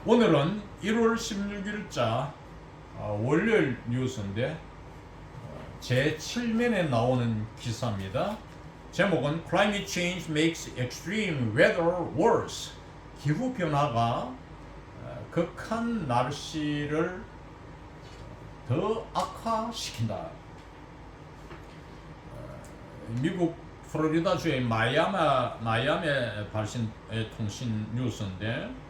오늘은 1월 16일자 월요일 뉴스인데 제7면에 나오는 기사입니다. 제목은 Climate Change Makes Extreme Weather Worse. 기후변화가 극한 날씨를 더 악화시킨다. 미국 플로리다주의 마이애미 발신의 통신 뉴스인데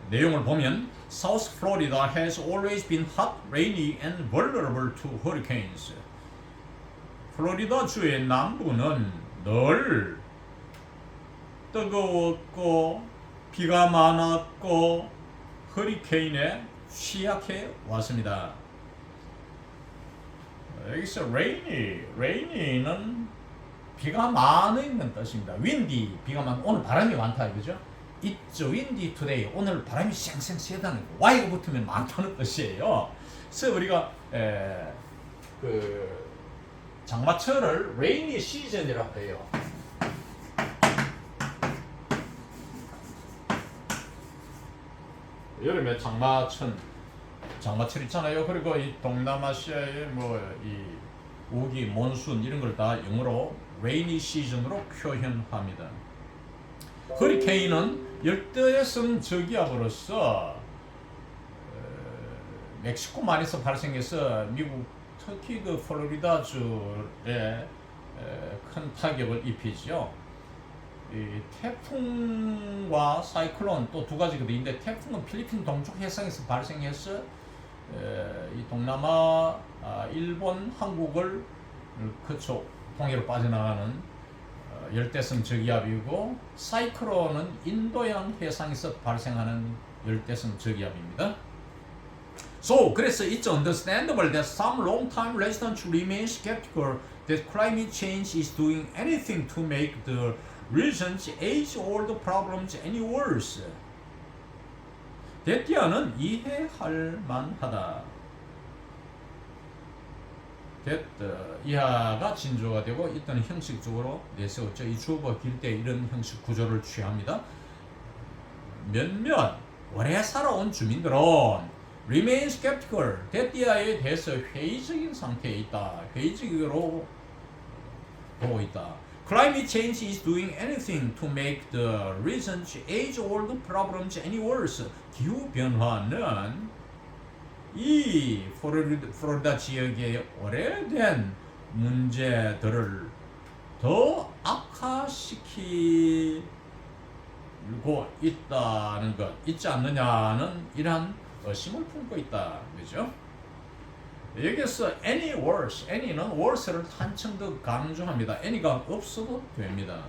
내용을 보면 South Florida has always been hot, rainy and vulnerable to hurricanes. 플로리다주의 남부는 늘 뜨거웠고 비가 많았고 허리케인에 취약해 왔습니다. 여기서 rainy는 비가 많은 뜻입니다. windy, 비가 많, 오늘 바람이 많다 이거죠. It's windy today. 오늘 바람이 쌩쌩 세다는 거. Y가 붙으면 많다는 뜻이에요. 그래서 우리가 그 장마철을 rainy season이라고 해요. 여름에 장마철 있잖아요. 그리고 이 동남아시아의 이 우기, 몬순 이런 걸 다 영어로 rainy season으로 표현합니다. 허리케인은 열대성 저기압으로서 멕시코만에서 발생해서 미국 특히 그 플로리다주에 큰 타격을 입히죠. 이 태풍과 사이클론 또 두 가지거든요. 근데 태풍은 필리핀 동쪽 해상에서 발생해서 이 동남아, 일본, 한국을 그쪽 동해로 빠져나가는 열대성 저기압이고, 사이클론은 인도양 해상에서 발생하는 열대성 저기압입니다. 그래서 it's understandable that some long-time residents remain skeptical that climate change is doing anything to make the region's age-old problems any worse. 데티아는 이해할 만하다. 이하가 진조가 되고 있던 형식적으로 내세웠죠. 이 주어가 길 때 이런 형식 구조를 취합니다. 몇몇 오래 살아온 주민들은 remain skeptical, 데티아에 대해서 회의적인 상태에 있다. 회의적으로 보고 있다. Climate change is doing anything to make the recent age-old problems any worse. 기후 변화는 이 플로리다 지역의 오래된 문제들을 더 악화시키고 있다는 것, 있지 않느냐는 이러한 의심을 품고 있다. 그죠? 여기서 any worse, any는 worse를 한층 더 강조합니다. any가 없어도 됩니다.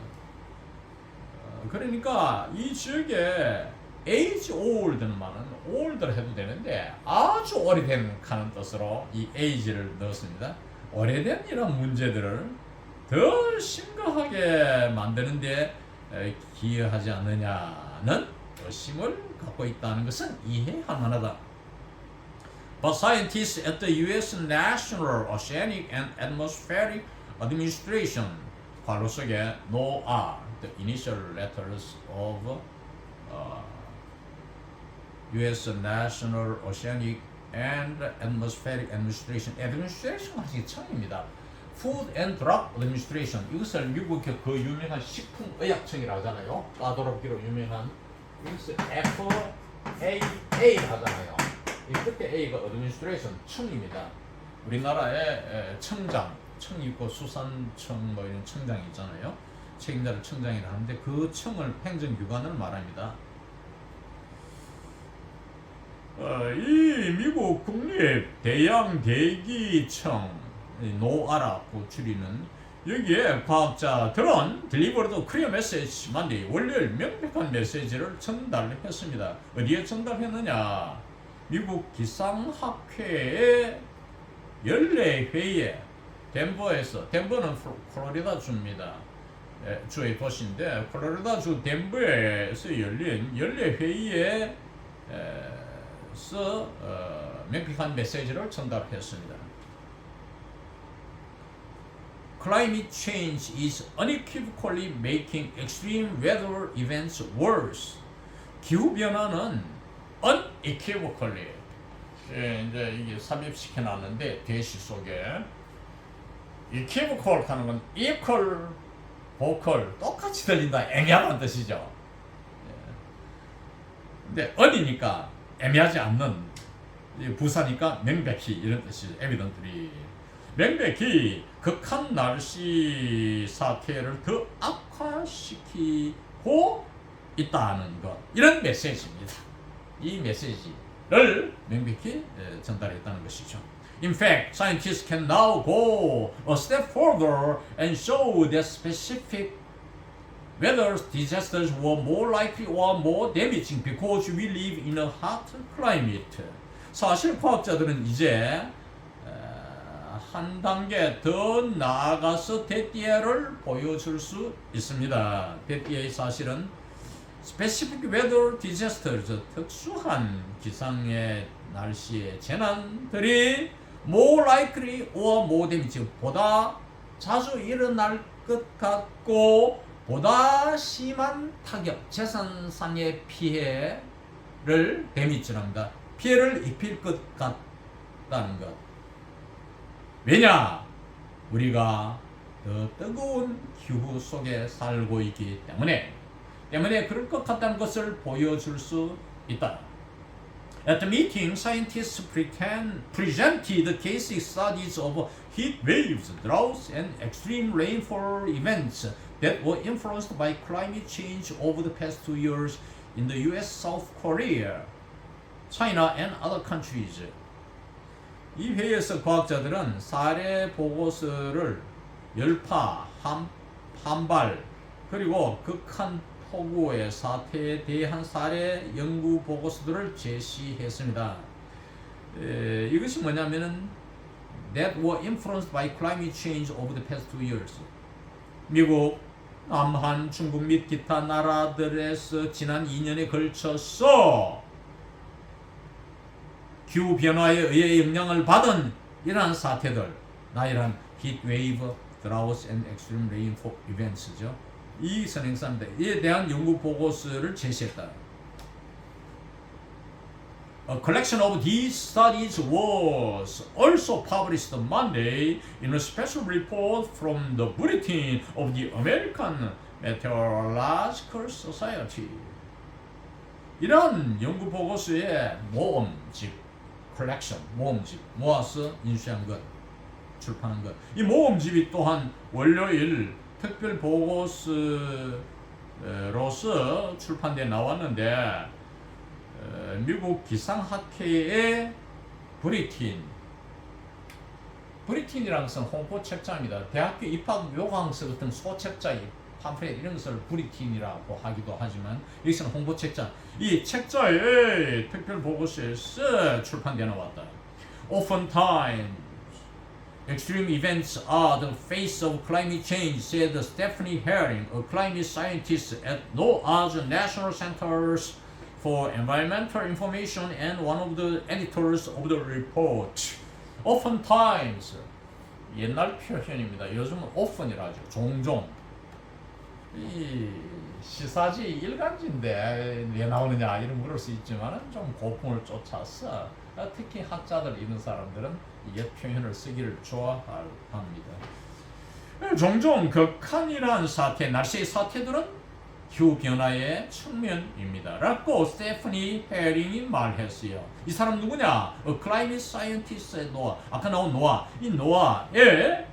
그러니까 이 지역에 age old는 말은 older 해도 되는데 아주 오래된 하는 뜻으로 이 age를 넣었습니다. 오래된 이런 문제들을 더 심각하게 만드는데 기여하지 않느냐는 의심을 갖고 있다는 것은 이해할 만하다. But scientists at the U.S. National Oceanic and Atmospheric Administration, 괄호 속에 NOAA, the initial letters of U.S. National Oceanic and Atmospheric Administration. Administration 하시기 청입니다. Food and Drug Administration. 이것을 미국의 그 유명한 식품의약청이라고 하잖아요. 까다롭기로 유명한. 이것을 FAA 하잖아요. 이 끝에 A가 Administration, 청입니다. 우리나라에 청장, 청이 있고 수산청 뭐 이런 청장이 있잖아요. 책임자를 청장이라 하는데 그 청을 행정기관을 말합니다. 이 미국 국립 대양대기청 노아라고 줄이는 여기에 과학자들은 delivered clear message Monday, 월요일 명백한 메시지를 전달했습니다. 어디에 전달했느냐? 미국 기상학회의 연례회의에 덴버에서, 덴버는 플로리다 주입니다. 주의 도시인데 플로리다주 덴버에서 열린 연례회의에 명백한 메시지를 전달했습니다. Climate change is unequivocally making extreme weather events worse. 기후변화는 unequivocally. 이제 이게 삽입시켜 놨는데 대시 속에 equivocal 하는 건 equal, vocal 똑같이 들린다 애매하다는 뜻이죠. 근데 un이니까 애매하지 않는, 부사니까 명백히 이런 뜻이죠. evidently. 명백히 극한 날씨 사태를 더 악화시키고 있다는 것, 이런 메시지입니다. 이 메시지를 명백히 전달했다는 것이죠. In fact, scientists can now go a step further and show that specific weather disasters were more likely or more damaging because we live in a hot climate. 사실 과학자들은 이제 한 단계 더 나아가서 대띠에를 보여줄 수 있습니다. 대띠에 사실은 specific weather disasters, 특수한 기상의 날씨의 재난들이 more likely or more damaging, 보다 자주 일어날 것 같고 보다 심한 타격, 재산상의 피해를 데미지랍니다. 피해를 입힐 것 같다는 것. 왜냐? 우리가 더 뜨거운 기후 속에 살고 있기 때문에 그럴 것 같다는 것을 보여줄 수 있다. At the meeting, scientists presented case studies of heat waves, droughts, and extreme rainfall events that were influenced by climate change over the past 2 years in the US, South Korea, China, and other countries. 이 회의에서 과학자들은 사례 보고서를 열파, 한발, 그리고 극한 폭우의 사태에 대한 사례 연구 보고서들을 제시했습니다. 이것이 뭐냐면은 that were influenced by climate change over the past 2 years. 미국, 남한, 중국 및 기타 나라들에서 지난 2년에 걸쳐서 기후 변화에 의해 영향을 받은 이러한 사태들, 이러한 heat wave, droughts and extreme rainfall events죠. 이 선행사입니다. 이에 대한 연구 보고서를 제시했다. A collection of these studies was also published Monday in a special report from the Bulletin of the American Meteorological Society. 이러한 연구 보고서의 모음집, collection, 모음집, 모아서 인수한 것, 출판한 것. 이 모음집이 또한 월요일 특별 보고서로서 출판돼 나왔는데 미국 기상학회의 브리틴이라는 것은 홍보 책자입니다. 대학교 입학 요강서 같은 소책자, 팜플렛 이런 것을 브리틴이라고 하기도 하지만 여기서는 홍보 책자. 이 책자의 특별 보고서에서 출판돼 나왔다. Oftentimes extreme events are the face of climate change, said Stephanie Herring, a climate scientist at NOAA's National Centers for Environmental Information and one of the editors of the report. Oftentimes, 옛날 표현입니다. 요즘은 often이라 하죠. 종종. 이 시사지 일간지인데 왜 나오느냐 이런 물을 수 있지만 좀 고풍을 쫓아서 특히 학자들 있는 사람들은 이 표현을 쓰기를 좋아합니다. 종종 극한이란 사태, 날씨의 사태들은 기후 변화의 측면입니다. 라고 스테프니 헤링이 말했어요. 이 사람 누구냐? 클라이밋 사이언티스트의 노아. 아까 나온 노아. 이 노아의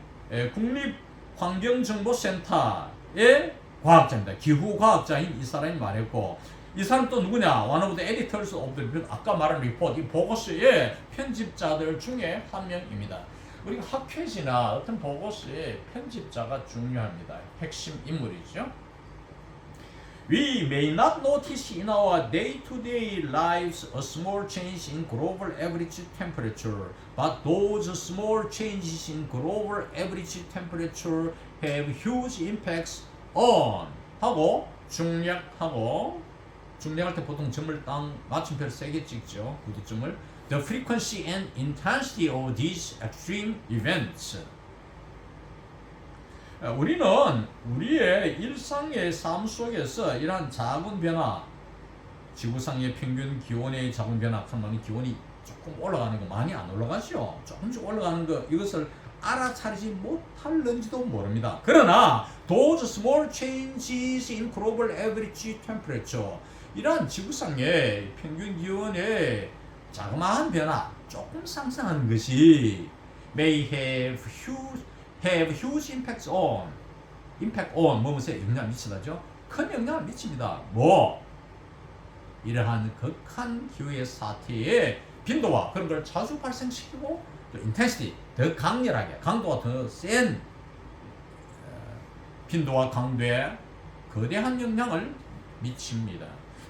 국립환경정보센터의 과학자입니다. 기후 과학자인 이 사람이 말했고, 이 사람 또 누구냐? One of the editors of the report. 아까 말한 리포트, 이 보고서의 편집자들 중에 한 명입니다. 우리가 학회지나 어떤 보고서의 편집자가 중요합니다. 핵심 인물이죠. We may not notice in our day-to-day lives a small change in global average temperature, but those small changes in global average temperature have huge impacts on 하고 중략할 때 보통 점을 맞춤표를 세게 찍죠. 구두점을. The frequency and intensity of these extreme events. 우리는 우리의 일상의 삶 속에서 이러한 작은 변화, 지구상의 평균 기온의 작은 변화, 그러면 기온이 조금 올라가는 거 많이 안 올라가죠. 조금씩 올라가는 거 이것을 알아차리지 못할는지도 모릅니다. 그러나 those small changes in global average temperature, 이러한 지구상의 평균 기온의 자그마한 변화, 조금 상승하는 것이 may have huge impact on 무엇에 영향을 미치다죠. 큰 영향을 미칩니다. 이러한 극한 기후의 사태의 빈도와 그런 걸 자주 발생시키고 또 intensity, 더 강렬하게, 강도가 더 센 빈도와 강도에 거대한 영향을 미칩니다.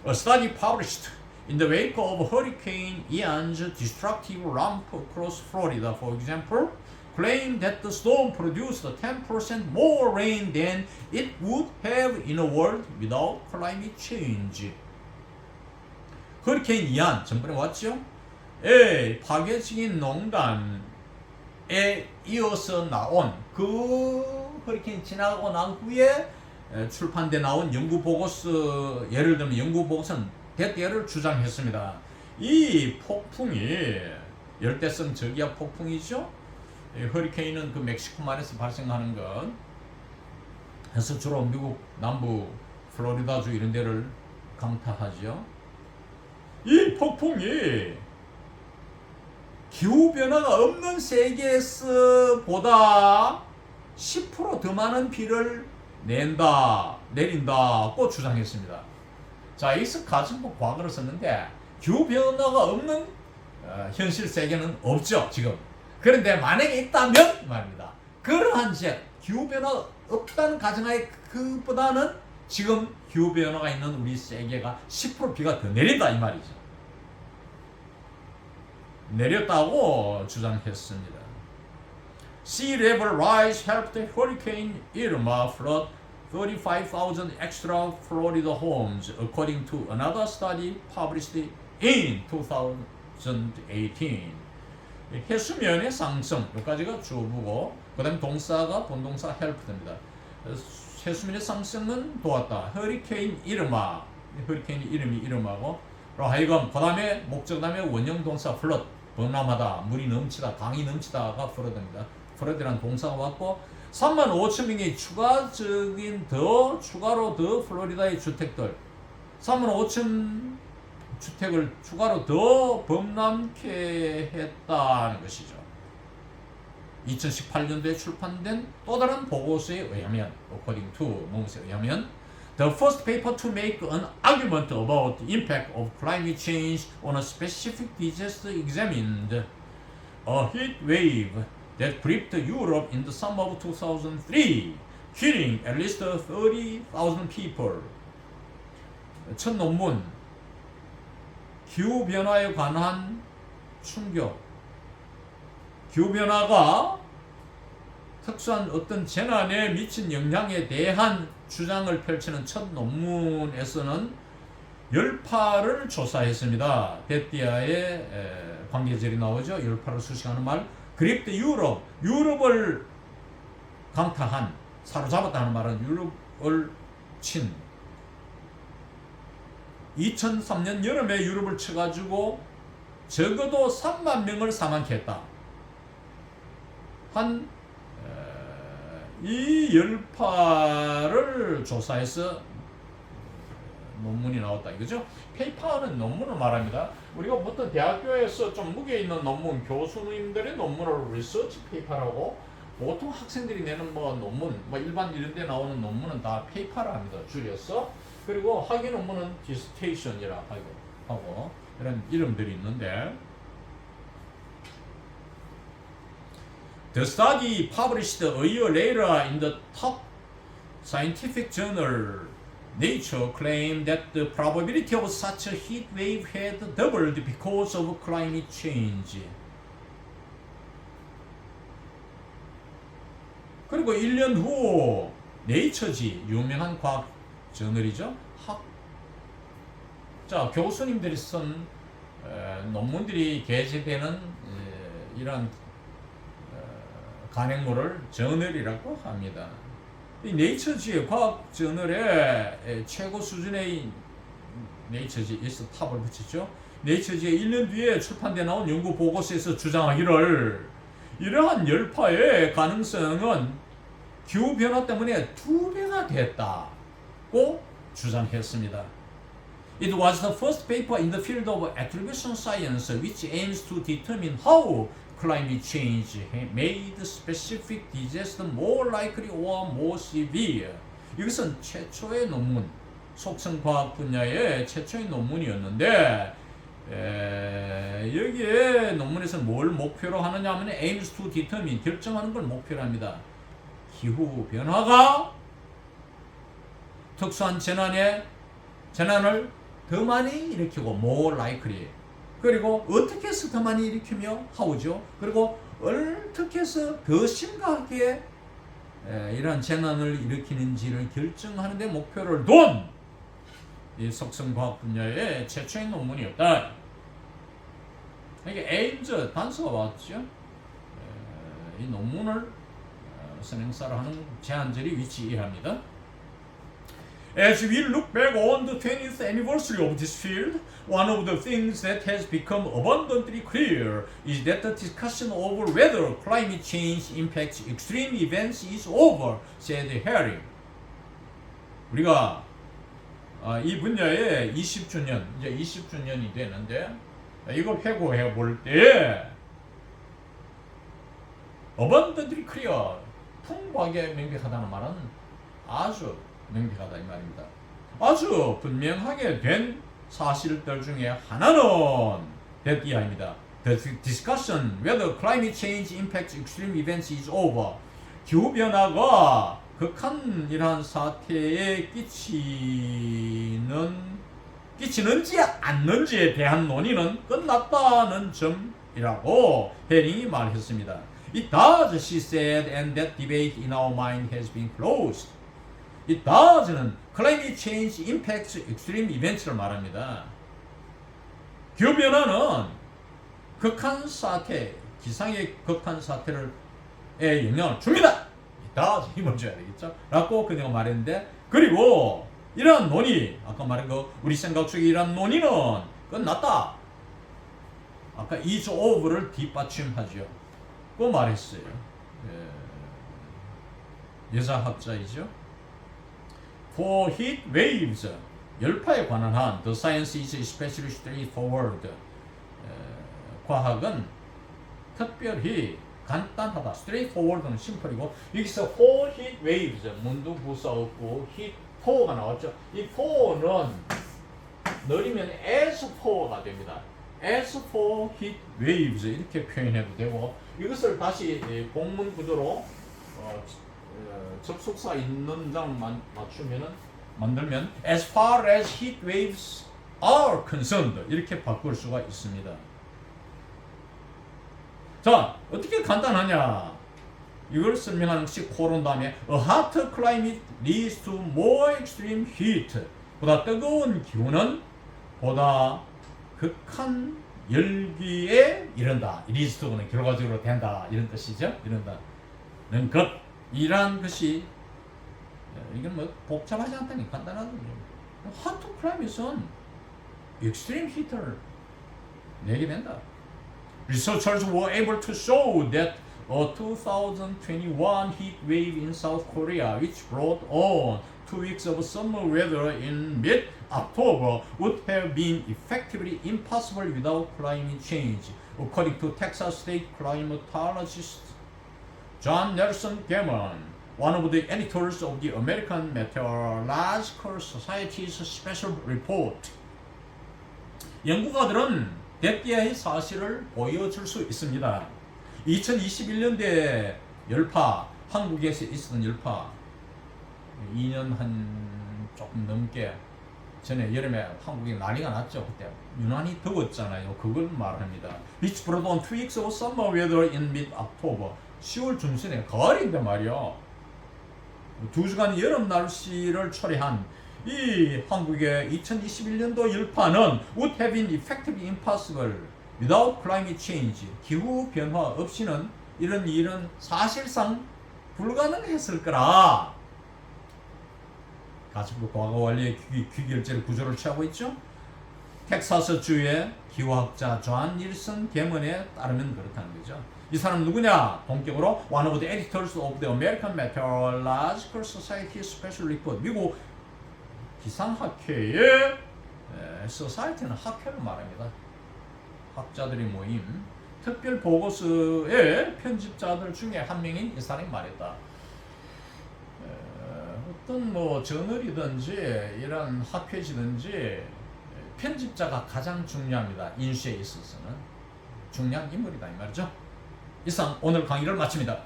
A study published in the wake of Hurricane Ian's destructive ramp across Florida, for example, claimed that the storm produced 10% more rain than it would have in a world without climate change. 허리케인 이안, 전번에 왔죠? 파괴적인 농단에 이어서 나온 그 허리케인 지나가고 난 후에 출판돼 나온 연구 보고서, 예를 들면 연구 보고서는 대대를 주장했습니다. 이 폭풍이 열대성 저기압 폭풍이죠. 허리케인은 그 멕시코만에서 발생하는 것, 해서 주로 미국 남부 플로리다주 이런 데를 강타하죠. 이 폭풍이 기후변화가 없는 세계에서 보다 10% 더 많은 비를 내린다고 주장했습니다. 자, 여기서 가정법 과거를 썼는데 기후변화가 없는 현실 세계는 없죠, 지금. 그런데 만약에 있다면 말입니다. 그러한 기후변화가 없다는 가정하에 그보다는 지금 기후변화가 있는 우리 세계가 10% 비가 더 내린다 이 말이죠. 내렸다고 주장했습니다. Sea level rise helped Hurricane Irma flood 35,000 extra Florida homes, according to another study published in 2018. 해수면의 상승, 여기까지가 주어부고 그 다음에 동사가 본동사 help됩니다. 해수면의 상승은 도왔다. 허리케인 이르마, 허리케인 이름이 이르마고 하여금 그 다음에 목적 다음에 원형 동사 flood, 범람하다, 물이 넘치다, 강이 넘치다가 flood입니다. flood이라는 동사가 왔고 35,000명의 추가로 더 플로리다의 주택들 35,000 주택을 추가로 더 범람케 했다는 것이죠. 2018년도에 출판된 또 다른 보고서에 의하면, according to 무엇에 의하면, the first paper to make an argument about the impact of climate change on a specific disaster examined a heat wave that gripped Europe in the summer of 2003, killing at least 30,000 people. 첫 논문, 기후변화에 관한 충격. 기후변화가 특수한 어떤 재난에 미친 영향에 대한 주장을 펼치는 첫 논문에서는 열파를 조사했습니다. 베티아의 관계절이 나오죠. 열파를 수식하는 말. 그립드 유럽을 강타한, 사로잡았다는 말은 유럽을 친 2003년 여름에 유럽을 쳐가지고 적어도 3만 명을 사망케 했다. 이 열파를 조사해서 논문이 나왔다 이거죠. 페이퍼는 논문을 말합니다. 우리가 보통 대학교에서 좀 무게 있는 논문, 교수님들의 논문을 리서치 페이퍼라고, 보통 학생들이 내는 논문, 일반 이런 데 나오는 논문은 다 페이퍼라 합니다. 줄여서. 그리고 학위 논문은 디스테이션이라 하고 이런 이름들이 있는데, The study published a year later in the top scientific journal Nature claimed that the probability of such a heat wave had doubled because of climate change. 그리고 1년 후 네이처지, 유명한 과학 저널이죠. 교수님들이 쓴 논문들이 게재되는 이런 간행물을 저널이라고 합니다. 이 네이처지의 과학 저널의 최고 수준의 네이처지에서 탑을 붙였죠. 네이처지에 1년 뒤에 출판돼 나온 연구 보고서에서 주장하기를 이러한 열파의 가능성은 기후변화 때문에 2배가 됐다고 주장했습니다. It was the first paper in the field of attribution science which aims to determine how climate change made specific disaster more likely or more severe. 이것은 최초의 논문, 속성과학 분야의 최초의 논문이었는데 여기에 논문에서 뭘 목표로 하느냐 하면 aims to determine, 결정하는 걸 목표로 합니다. 기후 변화가 특수한 재난을 더 많이 일으키고 more likely, 그리고 어떻게 해서 더 많이 일으키며 how죠. 그리고 어떻게 해서 더 심각하게 이러한 재난을 일으키는지를 결정하는 데 목표를 둔 이 속성과학 분야의 최초의 논문이었다. 이게 aims 단서가 왔죠. 이 논문을 선행사로 하는 제한절이 위치합니다. As we look back on the 20th anniversary of this field, one of the things that has become abundantly clear is that the discussion over whether climate change impacts extreme events is over, said Herring. 우리가 이 분야에 20주년, 이제 20주년이 되는데 이걸 회고해 볼 때 abundantly clear, 풍부하게 명백하다는 말은 아주 명백하다 이 말입니다. 아주 분명하게 된 사실들 중에 하나는 that 이하입니다. The discussion whether climate change impacts extreme events is over. 기후변화가 극한이란 사태에 끼치는지 않는지에 대한 논의는 끝났다는 점이라고 헤링이 말했습니다. It does, she said, and that debate in our mind has been closed. It does는 climate change impacts extreme events를 말합니다. 기후변화는 극한 사태, 기상의 극한 사태를 영향을 줍니다. It does, 힘을 줘야 되겠죠? 라고 그녀가 말했는데, 그리고 이러한 논의, 아까 말한 거 우리 생각 속에 이러한 논의는 끝났다. 아까 is over를 뒷받침하죠. 그 말했어요. 여자학자이죠. For heat waves, 열파에 관한 한 the science is especially straightforward. 과학은 특별히 간단하다. straightforward는 심플이고, 여기서 for heat waves, 문두부사 없고 heat for가 나왔죠. 이 for는 느리면 as for가 됩니다. as for heat waves 이렇게 표현해도 되고, 이것을 다시 공문 구조로 접속사 있는 장 만들면 as far as heat waves are concerned 이렇게 바꿀 수가 있습니다. 자, 어떻게 간단하냐? 이걸 설명하는 것이 코론 다음에 a hotter climate leads to more extreme heat. 보다 뜨거운 기후는 보다 극한 열기에 이른다. leads to는 결과적으로 된다. 이런 뜻이죠. 이른다는 것. 이란 것이 이건 뭐 복잡하지 않다니 간단하다. hot climate은 extreme heat를 내게 된다. Researchers were able to show that a 2021 heat wave in South Korea, which brought on 2 weeks of summer weather in mid-October, would have been effectively impossible without climate change, according to Texas State climatologist John Nelson Gammon, one of the editors of the American Meteorological Society's special report. 연구가들은 대기의 사실을 보여줄 수 있습니다. 2021년대 열파, 한국에서 있었던 열파, 2년 한 조금 넘게 전에 여름에 한국에 난리가 났죠. 그때 유난히 더웠잖아요. 그걸 말합니다. Which brought on 2 weeks of summer weather in mid-October. 10월 중순에 가을인데 말이야. 2주간 여름 날씨를 초래한 이 한국의 2021년도 열파는 would have been effectively impossible without climate change. 기후 변화 없이는 이런 일은 사실상 불가능했을 거라. 가십부 과거 원리의 귀결제를 구조를 취하고 있죠. 텍사스주의 기후학자 존 닐슨 개문에 따르면 그렇다는 거죠. 이 사람 누구냐? 본격으로 one of the editors of the American Meteorological Society Special Report. 미국 기상학회의 소사이티는 학회를 말합니다. 학자들이 모임 특별 보고서의 편집자들 중에 한 명인 이 사람이 말했다. 어떤 뭐 저널이든지 이런 학회지든지 편집자가 가장 중요합니다. 인쇄에 있어서는 중요한 인물이다 이 말이죠. 이상 오늘 강의를 마칩니다.